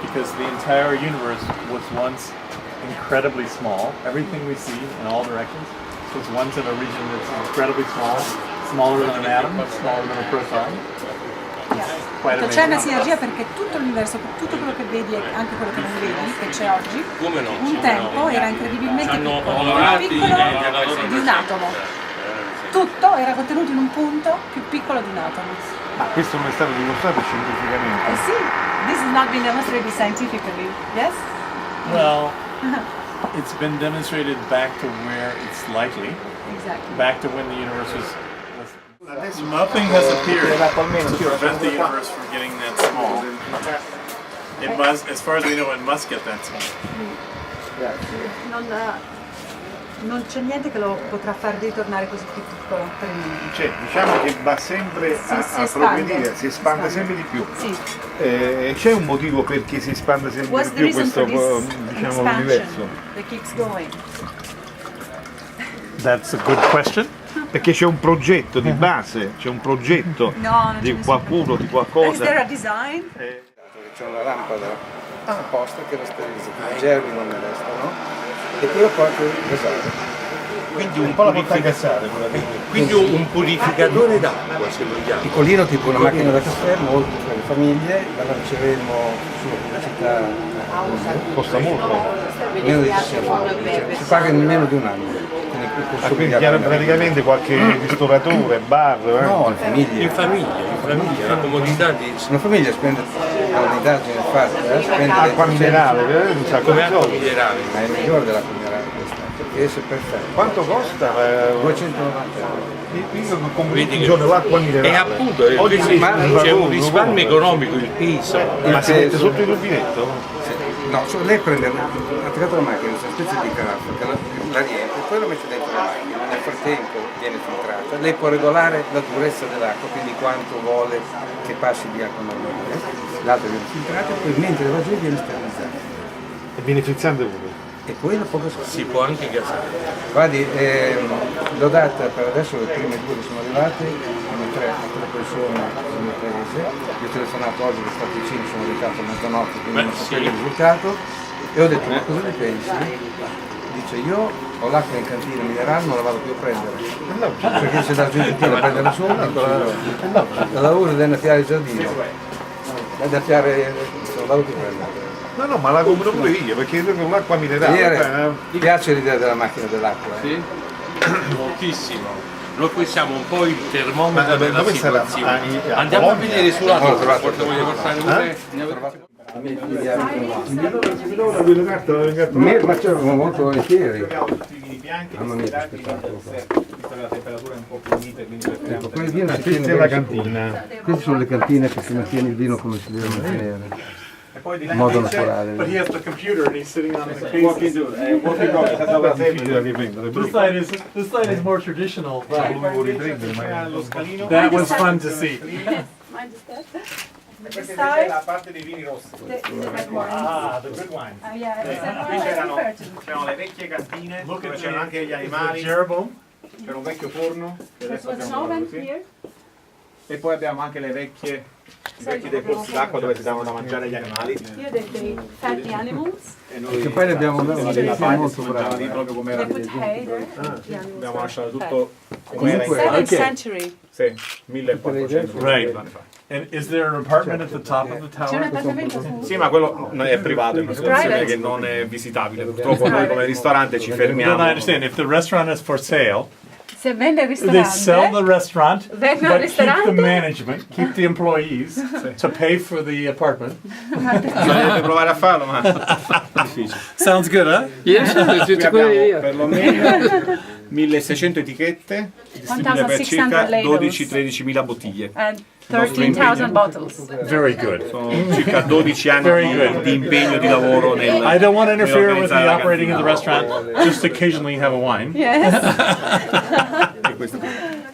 because the entire universe was once incredibly small. Everything we see in all directions was once in a region that's incredibly small, smaller than an atom, smaller than a proton. C'è una sinergia perché tutto l'universo, tutto quello che vedi e anche quello che non vedi, che c'è oggi, un tempo era incredibilmente piccolo, più piccolo di un atomo. Tutto era contenuto in un punto più piccolo di un atomo. Ma questo non è stato dimostrato scientificamente. Sì, this has not been demonstrated scientifically, yes? Well, it's been demonstrated back to where it's likely, Exactly. back to when the universe was nothing has appeared to prevent the universe from getting that small. It must, as far as we know, it must get that small. Non c'è niente che lo potrà far ritornare così più piccolo per il momento. Cioè, diciamo che va sempre a progredire, si espande sempre di più. Sì. C'è un motivo perché si espande sempre di più questo diciamo, universo? That keeps going. That's a good question. Perché c'è un progetto di base, c'è un progetto di qualcuno, di qualcosa. Is there a design? C'è una lampada apposta che la sterilizza, i germi non ne restano e quello poi puoi gasare. Quindi un po' la porta a gasare. Quindi un purificatore d'acqua, se vogliamo. Piccolino, tipo una macchina da caffè, molto per le famiglie, la lanceremo sulla pubblicità. Costa molto. Meno di 60 euro. Si paga in meno di un anno. Quindi praticamente qualche ristoratore, bar. No, in famiglia. In famiglia, la comodità di... Una famiglia spende, un'indagine fatta, spende acqua minerale, un sacco di soldi. Ma è il migliore dell'acqua minerale questa, perché è perfetto. Quanto costa? 290 euro. Io compro un giorno l'acqua minerale. E appunto, c'è un risparmio economico, il peso. Ma si mette sotto il rubinetto? No, lei prende, ha attaccato la macchina, questa specie di caraffa che la riempie e poi la mette dentro la macchina. Nel frattempo viene filtrata. Lei può regolare la durezza dell'acqua, quindi quanto vuole che passi di acqua normale. L'altra viene filtrata e poi mentre va giù viene sterilizzata. E viene frizzante pure. E poi la può gasare. Si può anche gasare. Guardi, l'ho data per adesso, le prime due che sono arrivate, sono tre persone del mio paese. Io ho telefonato oggi, che sto vicino, sono arrivato a mezzanotte, quindi non sapevo il risultato. E ho detto, ma cosa ne pensi? Dice, io ho l'acqua in cantina minerale, non la vado più a prendere. Perché se dall'Argentina la prende da sola, la lavoro da annaffiare il giardino. Da annaffiare, non la vado più a prendere. No, ma la compro pure io, perché io con l'acqua minerale. Ti piace l'idea della macchina dell'acqua? Sì, moltissimo. Noi siamo un po' il termometro della dove situazione. Andiamo a vedere sull'altro trasporto, voglio portare pure. Ma c'è molto volentieri. Mamma mia, che spettacolo. La temperatura è un po' più unita, quindi Questa è la cantina. Queste sono le cantine che si mantiene il vino come si deve mantenere. In modo naturale. But he has the computer and he's sitting on the case. This side is more traditional. That was fun to see. This side, la parte dei vini rossi. the red wines. Ah, the good wines. Yeah, this is Qui what I c'erano refer to. le vecchie cantine, Look dove at c'erano anche gli the animali. Jeroboam. C'era un vecchio forno. Che This adesso was an abbiamo oven così. here. E poi abbiamo anche i vecchi dei pozzi d'acqua dove si davano da mangiare gli animali. Here they fed the animals. E noi Che poi ne abbiamo la molto parte si bravi. mangiava lì proprio come era. They put hay there. The animals Abbiamo were lasciato fed. tutto come era in 7th casa. century. Sì, 1400 Right. anni fa. And is there an apartment at the top of the C'è un tower? appartamento su. Sì, ma quello è privato, è una situazione che non è visitabile. Purtroppo noi come ristorante ci Then fermiamo. I understand. If the restaurant is for sale, Se vende il they sell ristorante, the restaurant, vendono al but keep the ristorante. management, keep the employees to pay for the apartment. Bisognerebbe provare a farlo, ma è difficile. Sounds good, huh? Yes, Qui abbiamo perlomeno 1600 etichette distribuite per circa 12-13 mila bottiglie. and 13,000 bottles. Very good. Sono circa 12 Very anni good. di impegno, di lavoro nel I don't want to interfere with nell'organizzare the la operating of the cantina. restaurant. Just occasionally have a wine. Yes, E questo.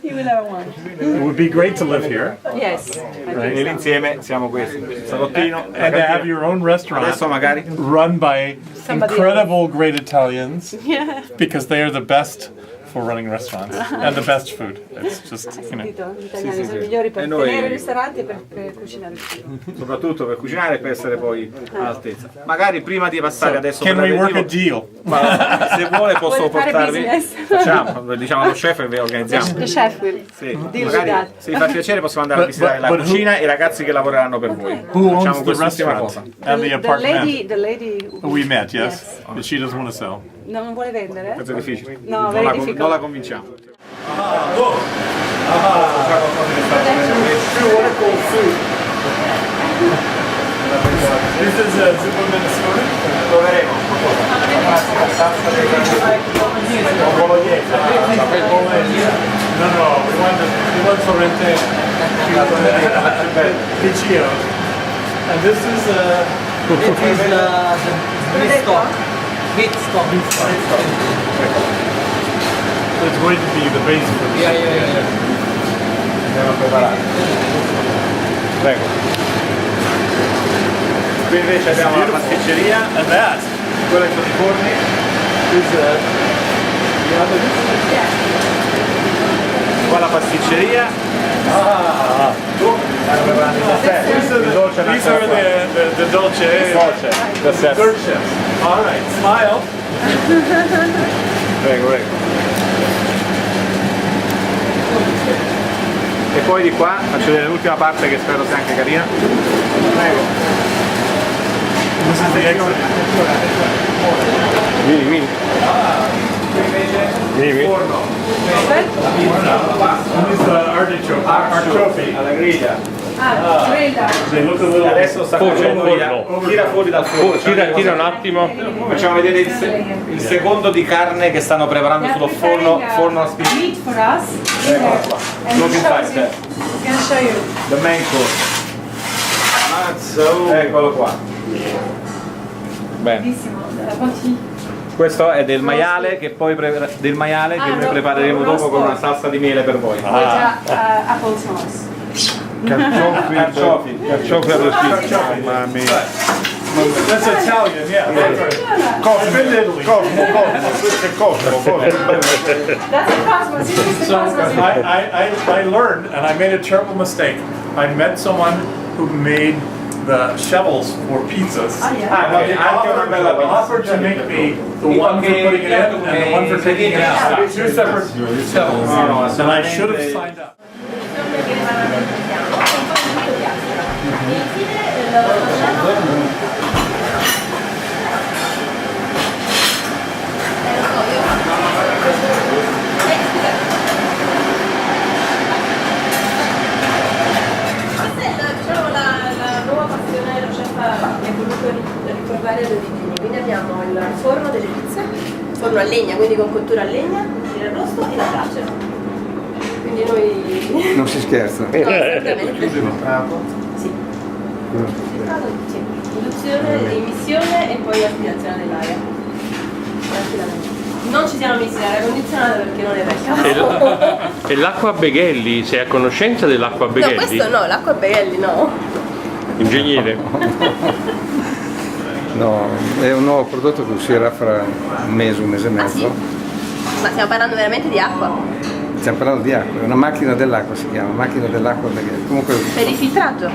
you will have one. It would be great to live here Yes. E l'insieme siamo questi. Salottino, la and to have cantina. your own restaurant Adesso magari run by Somebody incredible great Italians Yeah. because they are the best for running restaurants and the best food. It's just, you know. Capito? Gli italiani sono i migliori per E noi- tenere ristoranti e per cucinare il cibo. soprattutto per cucinare e per essere poi all'altezza. Magari prima di passare adesso Can per we work a l'aperitivo, deal? ma se vuole posso Vuole fare portarvi, business? facciamo, diciamo allo chef e vi organizziamo. The chef will Sì, deal with magari that. se vi fa piacere possiamo andare a visitare la but who- cucina e i ragazzi che lavoreranno per voi. Who Facciamo owns the quest'ultima restaurant cosa. and the apartment? The lady We met, yes, but she doesn't want to sell. non vuole vendere? Questo è difficile. No, non, very la, difficult. non la convinciamo. This is Zuppa Minnesota. Proveremo. Bolognese. No, we want Sorrentino. Piccio. And this is Meat stock. it's going to be the base for this. Yeah. Andiamo a preparare. Prego. Qui invece abbiamo la pasticceria, And that quello sono i forni. is Qua la pasticceria. Stanno preparando il dessert. Il dolce these are the dolce. dolce. Dessert. Dolce. All right, smile. Prego. E poi di qua faccio vedere l'ultima parte che spero sia anche carina. Prego. This is the exit. Vieni. Vieni. Forno. This is artichoke. Our trophy. Alla griglia. They look a little. Adesso sta facendo tira fuori dal forno. Tira un attimo. Facciamo vedere il secondo di carne che stanno preparando sullo forno a spina. Meat for us. And Look he inside, shows you. sir. He's gonna show you. The main course. Eccolo qua. Bene. Bellissimo. Continue. Questo è del maiale che poi del maiale che noi prepareremo dopo con una salsa di miele per voi. With apple sauce. Carciofi allo spizio. Mamma mia. That's Italian, yeah. Cosmo, questo è Cosmo. That's a cosmos. This is the So cosmos. I learned, and I made a terrible mistake. I met someone who made the shovels for pizzas. Oh, yeah. But they Anche una bella pizza. offered to make me the one for putting it in and the one for taking it out. Two separate shovels. And I should have signed up. Diciamo la nuova passione dello chef che ha voluto ricordare le origini. Quindi abbiamo il forno delle pizze, forno a legna, quindi con cottura a legna, il arrosto e la brace. Quindi noi... Non si scherza. No, esattamente. Sì. Sì. Induzione, immissione e poi aspirazione dell'aria. Non ci siamo messi l'aria condizionata perché non è vecchia. E l'acqua Beghelli, sei a conoscenza dell'acqua No, Beghelli? questo no, l'acqua Beghelli no. Ingegnere. No, è un nuovo prodotto che uscirà fra un mese e mezzo. Sì? Ma stiamo parlando veramente di acqua? Stiamo parlando di acqua, è una macchina dell'acqua si chiama, macchina dell'acqua perché comunque Per il filtraggio?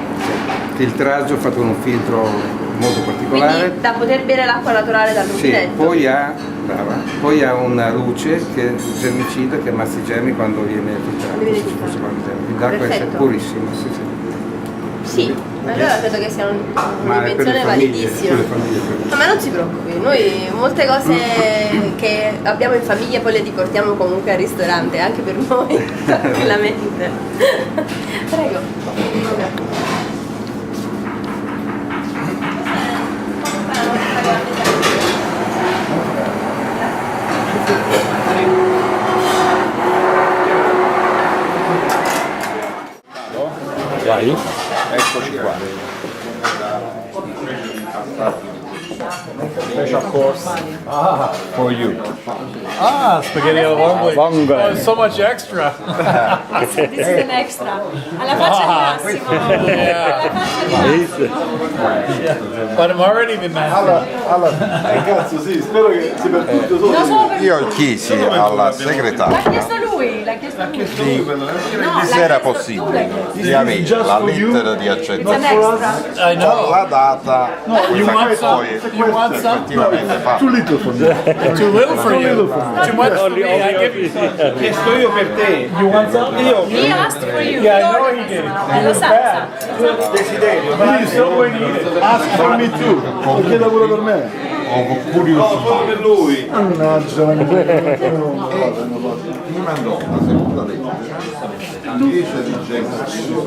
filtraggio fatto con un filtro molto particolare. Quindi da poter bere l'acqua naturale dal Sì, rubinetto? poi ha una luce che è germicida che ammazza i germi quando viene filtrato. Quindi l'acqua è Perfetto. purissima, sì, sì. Sì, allora credo che sia Ma è per le un'invenzione famiglie, validissima. per le famiglie. No, ma non si preoccupi, noi molte cose che abbiamo in famiglia poi le riportiamo comunque al ristorante, anche per noi, tranquillamente. Prego. Vai. Eccoci qua. Special course. For you. Spaghetti alla vongole. Oh, so much extra. This is an extra. Alla faccia di Massimo. Alla faccia di Massimo. But I'm already been mad. Cazzo, sì, spero che sia per tutto solo. No, solo per Io chiesi alla L'ha segretaria chiesto lui, l'ha chiesto lui. se era possibile di avere la lettera di It's an accettazione extra. I know. con la data You want some? poi You want some? effettivamente fatta. Too little for me. Too little for you. Too much for me. I give you some. L'ho chiesto io per te. You want some? He asked for you. Yeah, I know he did. E lo sa. Desiderio. But I'm still going to eat it. Ask for me too. Perché lavora per me? Ho curiosità. Per lui. Mannaggia, Mi mandò una seconda lettera 10 di gennaio